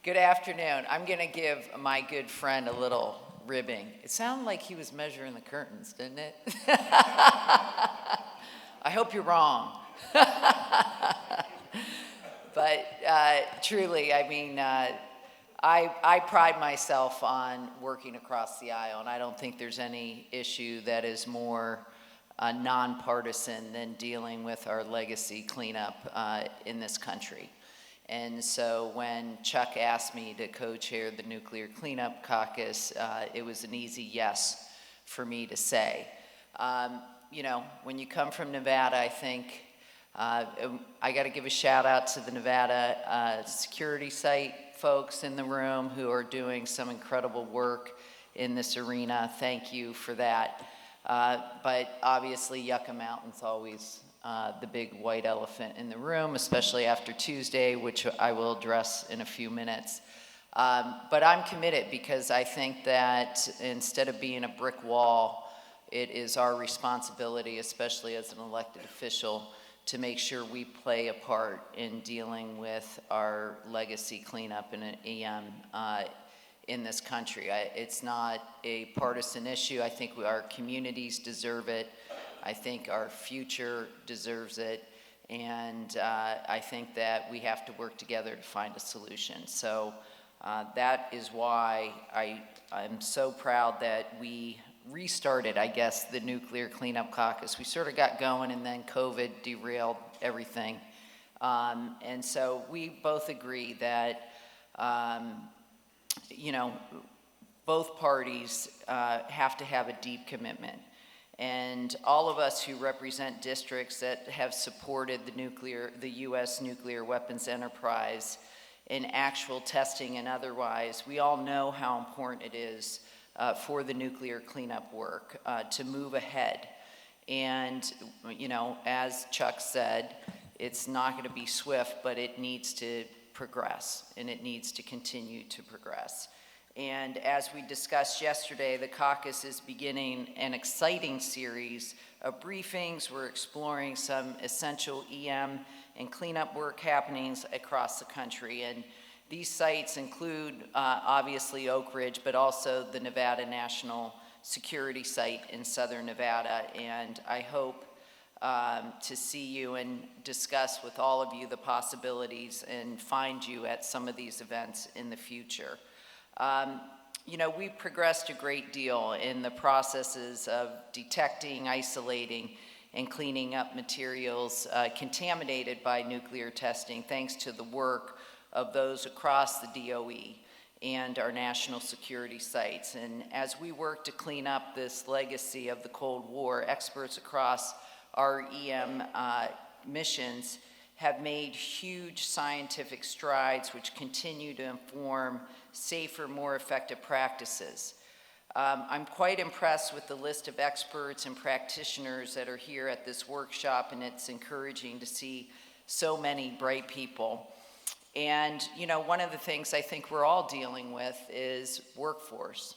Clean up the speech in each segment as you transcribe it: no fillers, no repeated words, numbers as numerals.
Good afternoon. I'm going to give my good friend a little ribbing. It sounded like he was measuring the curtains, didn't it? I hope you're wrong. But truly, I mean, I pride myself on working across the aisle, and I don't think there's any issue that is more nonpartisan than dealing with our legacy cleanup in this country. And so when Chuck asked me to co-chair the Nuclear Cleanup Caucus, it was an easy yes for me to say. You know, when you come from Nevada, I think I got to give a shout out to the Nevada security site folks in the room who are doing some incredible work in this arena. Thank you for that. But obviously Yucca Mountain's always the big white elephant in the room, especially after Tuesday, which I will address in a few minutes. But I'm committed because I think that instead of being a brick wall, it is our responsibility, especially as an elected official, to make sure we play a part in dealing with our legacy cleanup and EM in this country. It's not a partisan issue. I think our communities deserve it. I think our future deserves it, and I think that we have to work together to find a solution. So that is why I'm so proud that we restarted, I guess, the Nuclear Cleanup Caucus. We sort of got going, and then COVID derailed everything. And so we both agree that, you know, both parties have to have a deep commitment. And all of us who represent districts that have supported the U.S. nuclear weapons enterprise in actual testing and otherwise, we all know how important it is for the nuclear cleanup work to move ahead. And, you know, as Chuck said, it's not going to be swift, but it needs to progress, and it needs to continue to progress. And as we discussed yesterday, the caucus is beginning an exciting series of briefings. We're exploring some essential EM and cleanup work happenings across the country. And these sites include, obviously, Oak Ridge, but also the Nevada National Security Site in Southern Nevada. And I hope to see you and discuss with all of you the possibilities and find you at some of these events in the future. You know, we've progressed a great deal in the processes of detecting, isolating, and cleaning up materials contaminated by nuclear testing, thanks to the work of those across the DOE and our national security sites. And as we work to clean up this legacy of the Cold War, experts across our EM missions have made huge scientific strides which continue to inform safer, more effective practices. I'm quite impressed with the list of experts and practitioners that are here at this workshop, and it's encouraging to see so many bright people. And, you know, one of the things I think we're all dealing with is workforce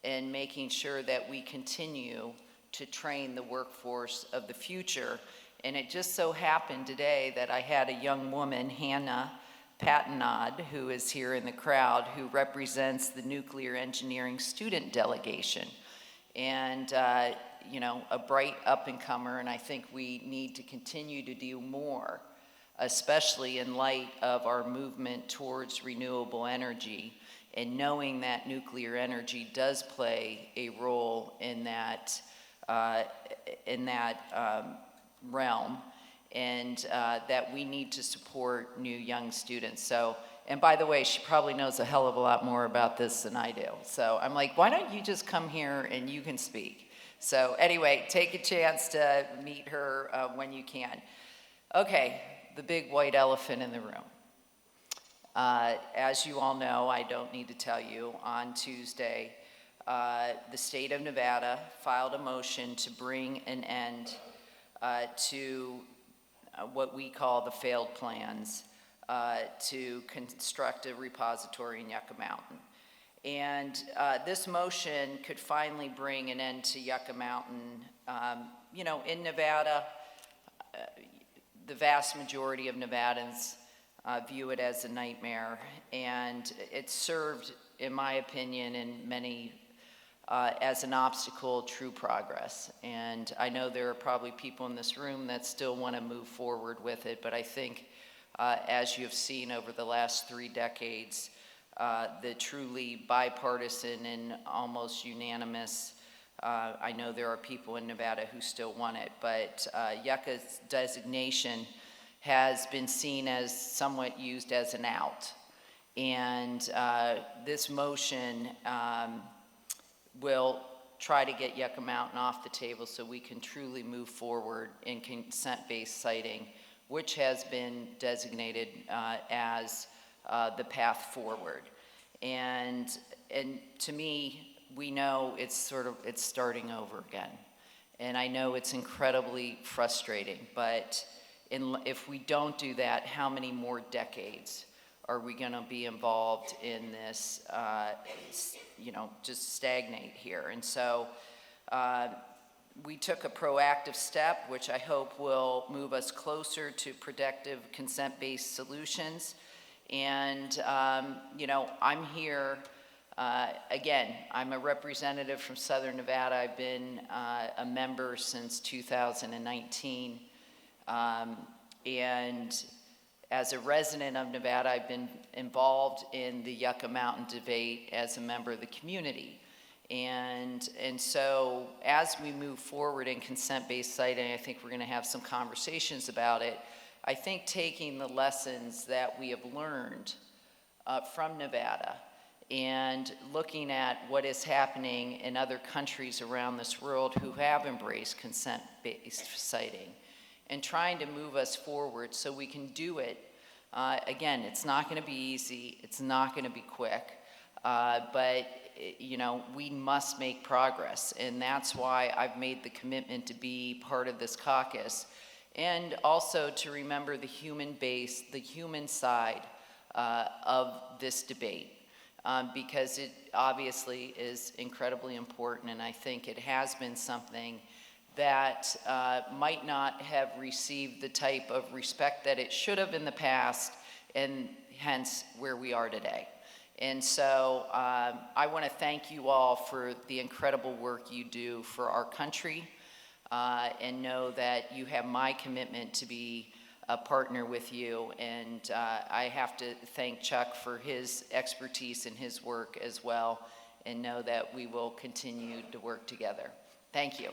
and making sure that we continue to train the workforce of the future. And it just so happened today that I had a young woman, Hannah Patanod, who is here in the crowd, who represents the nuclear engineering student delegation. And, you know, a bright up-and-comer, and I think we need to continue to do more, especially in light of our movement towards renewable energy and knowing that nuclear energy does play a role in that realm, and that we need to support new young students. So, and by the way, she probably knows a hell of a lot more about this than I do. So I'm like, why don't you just come here and you can speak? So anyway, take a chance to meet her when you can. Okay, the big white elephant in the room. As you all know, I don't need to tell you, on Tuesday, the state of Nevada filed a motion to bring an end to what we call the failed plans to construct a repository in Yucca Mountain. And this motion could finally bring an end to Yucca Mountain. You know, in Nevada, the vast majority of Nevadans view it as a nightmare. And it served, in my opinion, in many as an obstacle to true progress. And I know there are probably people in this room that still want to move forward with it, but I think as you have seen over the last 3 decades, the truly bipartisan and almost unanimous, I know there are people in Nevada who still want it, but Yucca's designation has been seen as somewhat used as an out. And this motion will try to get Yucca Mountain off the table so we can truly move forward in consent-based siting, which has been designated as the path forward. And to me, we know it's starting over again. And I know it's incredibly frustrating, but if we don't do that, how many more decades are we going to be involved in this, just stagnate here? And so we took a proactive step, which I hope will move us closer to productive consent-based solutions. And, I'm here, again, I'm a representative from Southern Nevada. I've been a member since 2019. And as a resident of Nevada, I've been involved in the Yucca Mountain debate as a member of the community. And so as we move forward in consent-based siting, I think we're going to have some conversations about it. I think taking the lessons that we have learned from Nevada and looking at what is happening in other countries around this world who have embraced consent-based siting and trying to move us forward so we can do it. Again, it's not going to be easy. It's not going to be quick. But we must make progress. And that's why I've made the commitment to be part of this caucus. And also to remember the human base, the human side of this debate. Because it obviously is incredibly important. And I think it has been something that might not have received the type of respect that it should have in the past, and hence where we are today. And so I want to thank you all for the incredible work you do for our country, and know that you have my commitment to be a partner with you. And I have to thank Chuck for his expertise and his work as well, and know that we will continue to work together. Thank you.